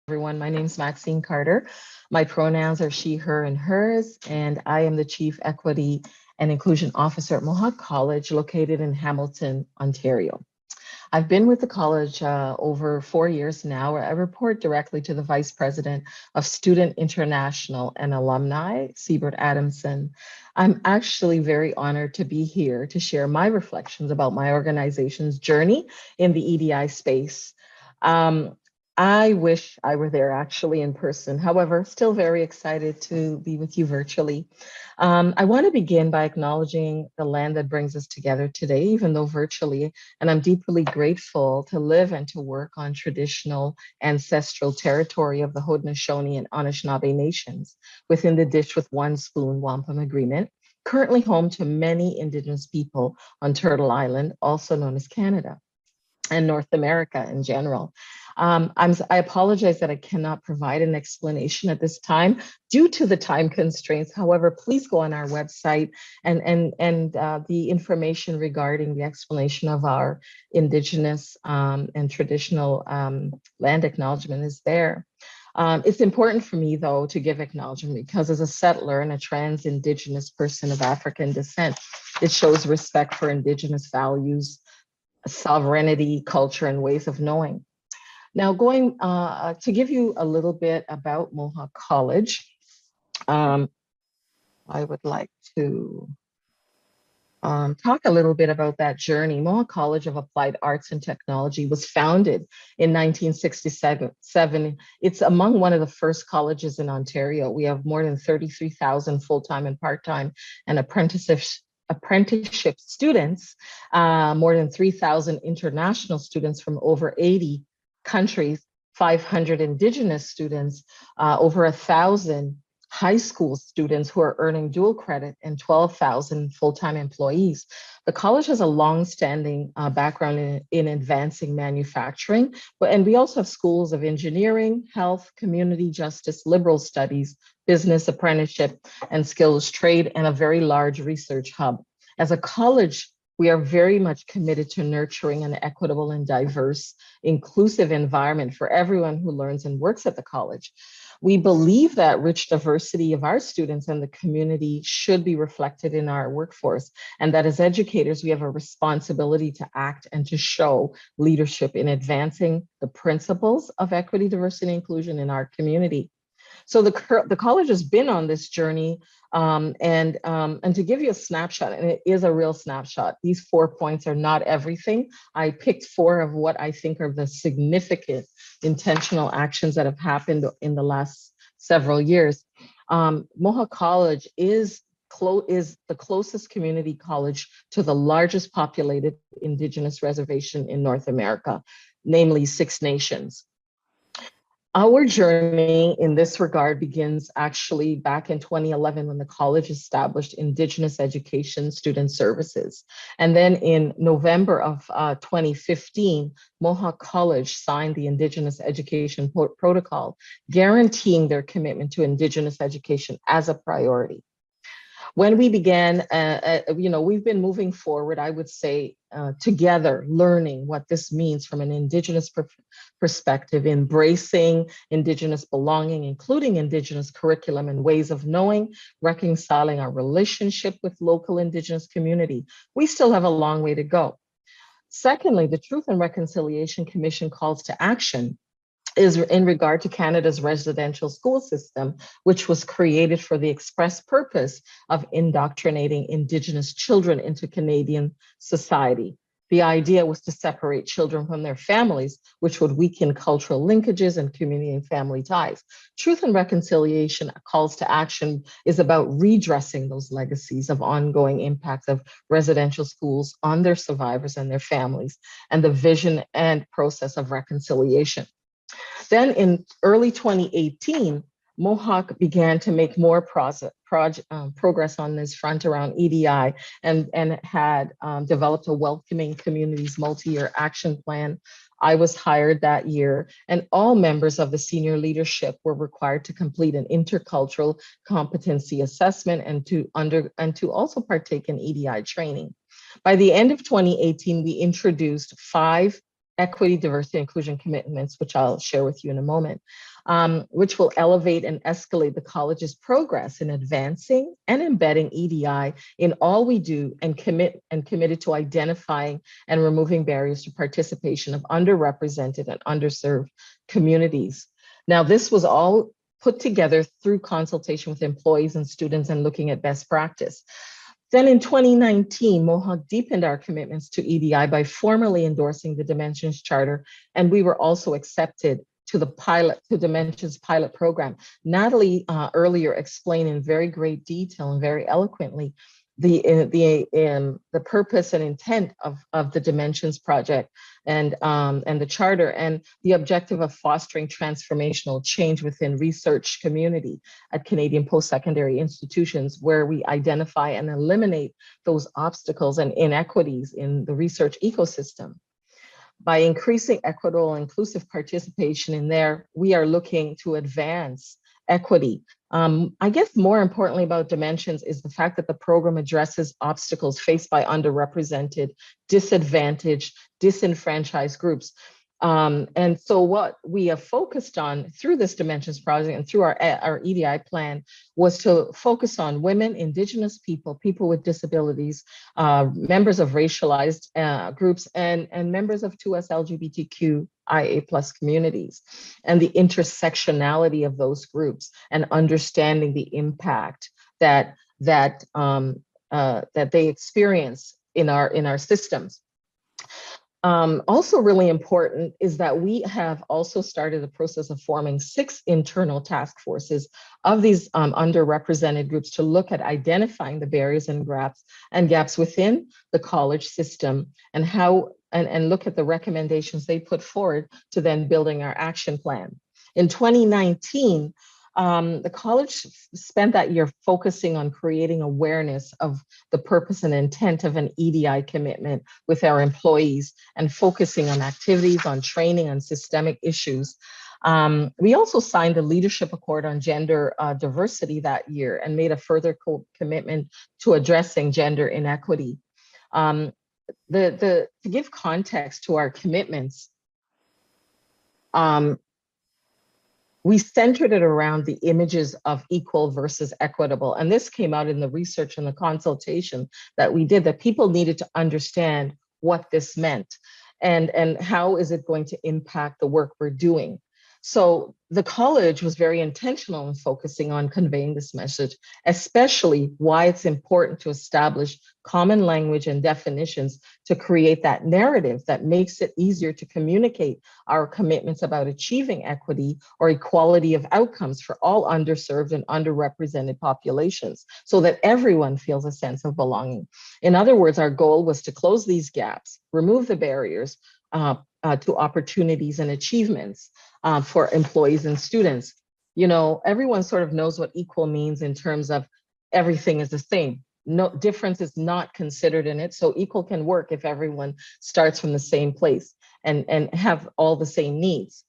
everyone. My name is Maxine Carter. My pronouns are she, her, and hers, and I am the Chief Equity and Inclusion Officer at Mohawk College, located in Hamilton, Ontario. I've been with the college over 4 years now, where I report directly to the Vice President of Student International and Alumni, Siebert Adamson. I'm actually very honored to be here to share my reflections about my organization's journey in the EDI space. Um, I wish I were there actually in person. However, still very excited to be with you virtually. I want to begin by acknowledging the land that brings us together today, even though virtually, and I'm deeply grateful to live and to work on traditional ancestral territory of the Haudenosaunee and Anishinaabe nations within the Dish with One Spoon Wampum Agreement, currently home to many Indigenous people on Turtle Island, also known as Canada, and North America in general. I apologize that I cannot provide an explanation at this time due to the time constraints. However, please go on our website and the information regarding the explanation of our Indigenous and traditional land acknowledgement is there. It's important for me, though, to give acknowledgement because as a settler and a trans Indigenous person of African descent, it shows respect for Indigenous values, sovereignty, culture, and ways of knowing. Now, going to give you a little bit about Mohawk College, I would like to talk a little bit about that journey. Mohawk College of Applied Arts and Technology was founded in 1967. It's among one of the first colleges in Ontario. We have more than 33,000 full-time and part-time and apprenticeship students, more than 3,000 international students from over 80 countries, 500 Indigenous students, over 1,000 high school students who are earning dual credit, and 12,000 full-time employees. The college has a long-standing background in advancing manufacturing, and we also have schools of engineering, health, community justice, liberal studies, business, apprenticeship, and skills trade, and a very large research hub. As a college, we are very much committed to nurturing an equitable and diverse, inclusive environment for everyone who learns and works at the college. We believe that rich diversity of our students and the community should be reflected in our workforce, and that as educators, we have a responsibility to act and to show leadership in advancing the principles of equity, diversity, and inclusion in our community. So the college has been on this journey, and to give you a snapshot, and it is a real snapshot, these 4 points are not everything. I picked 4 of what I think are the significant intentional actions that have happened in the last several years. Mohawk College is the closest community college to the largest populated Indigenous reservation in North America, namely Six Nations. Our journey in this regard begins actually back in 2011 when the college established Indigenous Education Student Services. And then in November of 2015, Mohawk College signed the Indigenous Education Protocol, guaranteeing their commitment to Indigenous education as a priority. When we began, we've been moving forward, I would say, together, learning what this means from an Indigenous perspective, embracing Indigenous belonging, including Indigenous curriculum and ways of knowing, reconciling our relationship with local Indigenous community. We still have a long way to go. Secondly, the Truth and Reconciliation Commission calls to action is in regard to Canada's residential school system, which was created for the express purpose of indoctrinating Indigenous children into Canadian society. The idea was to separate children from their families, which would weaken cultural linkages and community and family ties. Truth and Reconciliation calls to action is about redressing those legacies of ongoing impacts of residential schools on their survivors and their families, and the vision and process of reconciliation. Then in early 2018, Mohawk began to make more progress on this front around EDI, and had developed a Welcoming Communities multi-year action plan. I was hired that year, and all members of the senior leadership were required to complete an intercultural competency assessment and to also partake in EDI training. By the end of 2018, we introduced 5 equity, diversity, inclusion commitments, which I'll share with you in a moment, which will elevate and escalate the college's progress in advancing and embedding EDI in all we do, and committed to identifying and removing barriers to participation of underrepresented and underserved communities. Now, this was all put together through consultation with employees and students and looking at best practice. Then in 2019, Mohawk deepened our commitments to EDI by formally endorsing the Dimensions Charter, and we were also accepted to the Dimensions pilot program. Natalie earlier explained in very great detail and very eloquently the purpose and intent of the Dimensions project and the charter, and the objective of fostering transformational change within research community at Canadian post-secondary institutions, where we identify and eliminate those obstacles and inequities in the research ecosystem. By increasing equitable and inclusive participation in there, we are looking to advance equity. I guess more importantly about Dimensions is the fact that the program addresses obstacles faced by underrepresented, disadvantaged, disenfranchised groups. And so what we have focused on through this Dimensions project and through our EDI plan was to focus on women, Indigenous people, people with disabilities, members of racialized groups, and members of 2S LGBTQIA+ communities, and the intersectionality of those groups, and understanding the impact that they experience in our systems. Also really important is that we have also started the process of forming 6 internal task forces of these underrepresented groups to look at identifying the barriers and gaps within the college system, and how and look at the recommendations they put forward to then building our action plan. In 2019, the college spent that year focusing on creating awareness of the purpose and intent of an EDI commitment with our employees, and focusing on activities, on training, on systemic issues. We also signed a leadership accord on gender diversity that year, and made a further commitment to addressing gender inequity. To give context to our commitments, we centered it around the images of equal versus equitable. And this came out in the research and the consultation that we did, that people needed to understand what this meant, and how is it going to impact the work we're doing. So the college was very intentional in focusing on conveying this message, especially why it's important to establish common language and definitions to create that narrative that makes it easier to communicate our commitments about achieving equity or equality of outcomes for all underserved and underrepresented populations, so that everyone feels a sense of belonging. In other words, our goal was to close these gaps, remove the barriers to opportunities and achievements for employees and students. You know, everyone sort of knows what equal means in terms of everything is the same. No difference is not considered in it. So equal can work if everyone starts from the same place and have all the same needs.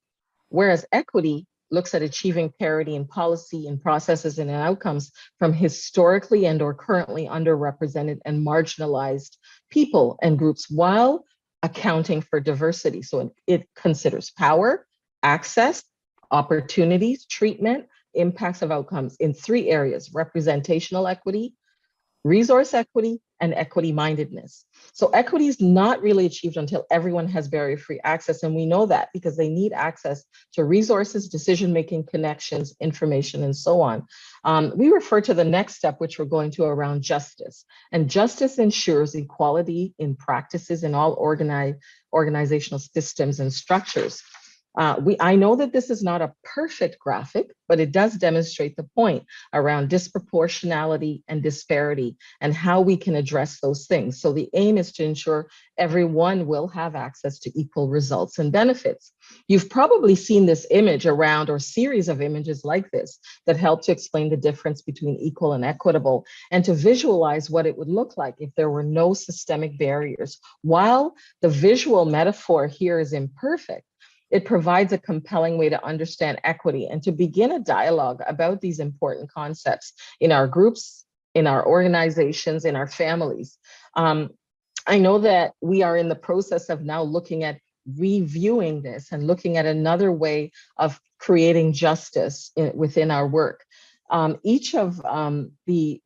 Whereas equity looks at achieving parity in policy and processes and outcomes from historically and or currently underrepresented and marginalized people and groups, while accounting for diversity. So it considers power, access, opportunities, treatment, impacts of outcomes in 3 areas: representational equity, resource equity, and equity mindedness. So equity is not really achieved until everyone has barrier-free access. And we know that because they need access to resources, decision-making, connections, information, and so on. We refer to the next step, which we're going to, around justice. And justice ensures equality in practices in all organizational systems and structures. I know that this is not a perfect graphic, but it does demonstrate the point around disproportionality and disparity and how we can address those things. So the aim is to ensure everyone will have access to equal results and benefits. You've probably seen this image around, or series of images like this, that help to explain the difference between equal and equitable, and to visualize what it would look like if there were no systemic barriers. While the visual metaphor here is imperfect, it provides a compelling way to understand equity and to begin a dialogue about these important concepts in our groups, in our organizations, in our families. I know that we are in the process of now looking at reviewing this and looking at another way of creating justice within our work. Each of the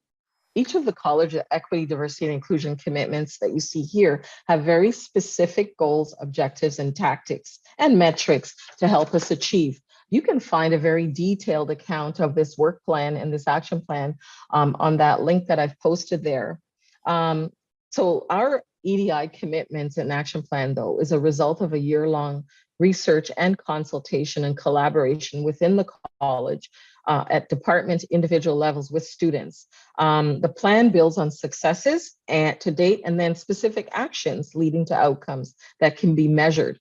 college equity, diversity, and inclusion commitments that you see here have very specific goals, objectives, and tactics and metrics to help us achieve. You can find a very detailed account of this work plan and this action plan on that link that I've posted there. So our EDI commitments and action plan, though, is a result of a year-long research and consultation and collaboration within the college at department, individual levels with students. The plan builds on successes and to date, and then specific actions leading to outcomes that can be measured.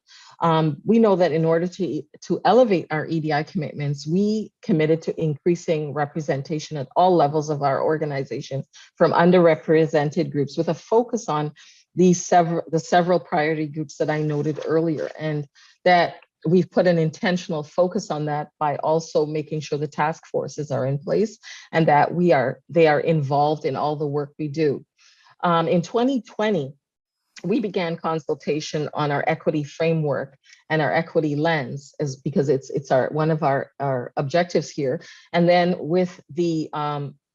We know that in order to elevate our EDI commitments, we committed to increasing representation at all levels of our organization from underrepresented groups with a focus on the several priority groups that I noted earlier, and that we've put an intentional focus on that by also making sure the task forces are in place and that they are involved in all the work we do. In 2020, we began consultation on our equity framework and our equity lens, because it's one of our objectives here. And then with the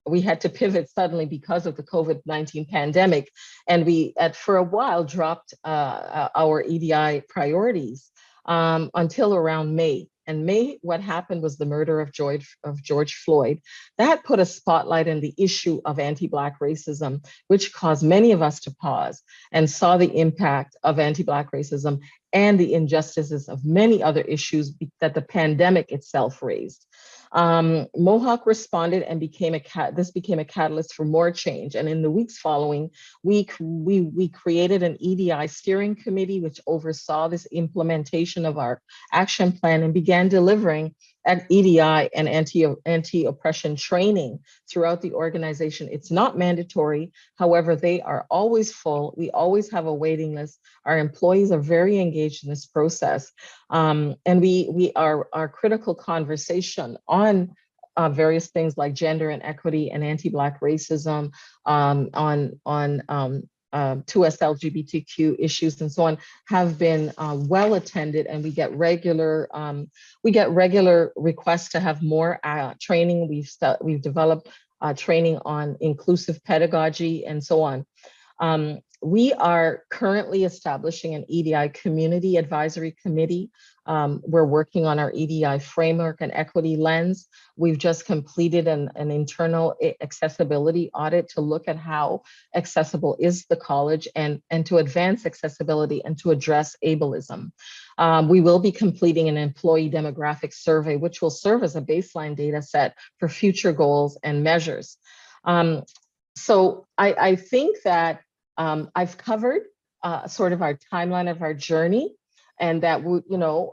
we had to pivot suddenly because of the COVID-19 pandemic, and we for a while dropped our EDI priorities until around May. And May, what happened was the murder of George Floyd. That put a spotlight on the issue of anti-Black racism, which caused many of us to pause and saw the impact of anti-Black racism and the injustices of many other issues that the pandemic itself raised. Mohawk responded and this became a catalyst for more change. And in the weeks following, we created an EDI steering committee, which oversaw this implementation of our action plan and began delivering EDI and anti-oppression training throughout the organization. It's not mandatory. However, they are always full. We always have a waiting list. Our employees are very engaged in this process. And our critical conversation on various things like gender and equity and anti-Black racism, on 2S LGBTQ issues and so on, have been well attended, and we get regular requests to have more training. We've developed training on inclusive pedagogy and so on. We are currently establishing an EDI community advisory committee. We're working on our EDI framework and equity lens. We've just completed an internal accessibility audit to look at how accessible is the college and to advance accessibility and to address ableism. We will be completing an employee demographic survey, which will serve as a baseline data set for future goals and measures. So I think that I've covered sort of our timeline of our journey, and that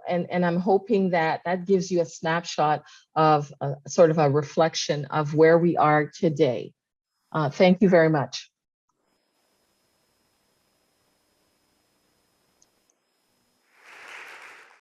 and I'm hoping that that gives you a snapshot of sort of a reflection of where we are today. Thank you very much.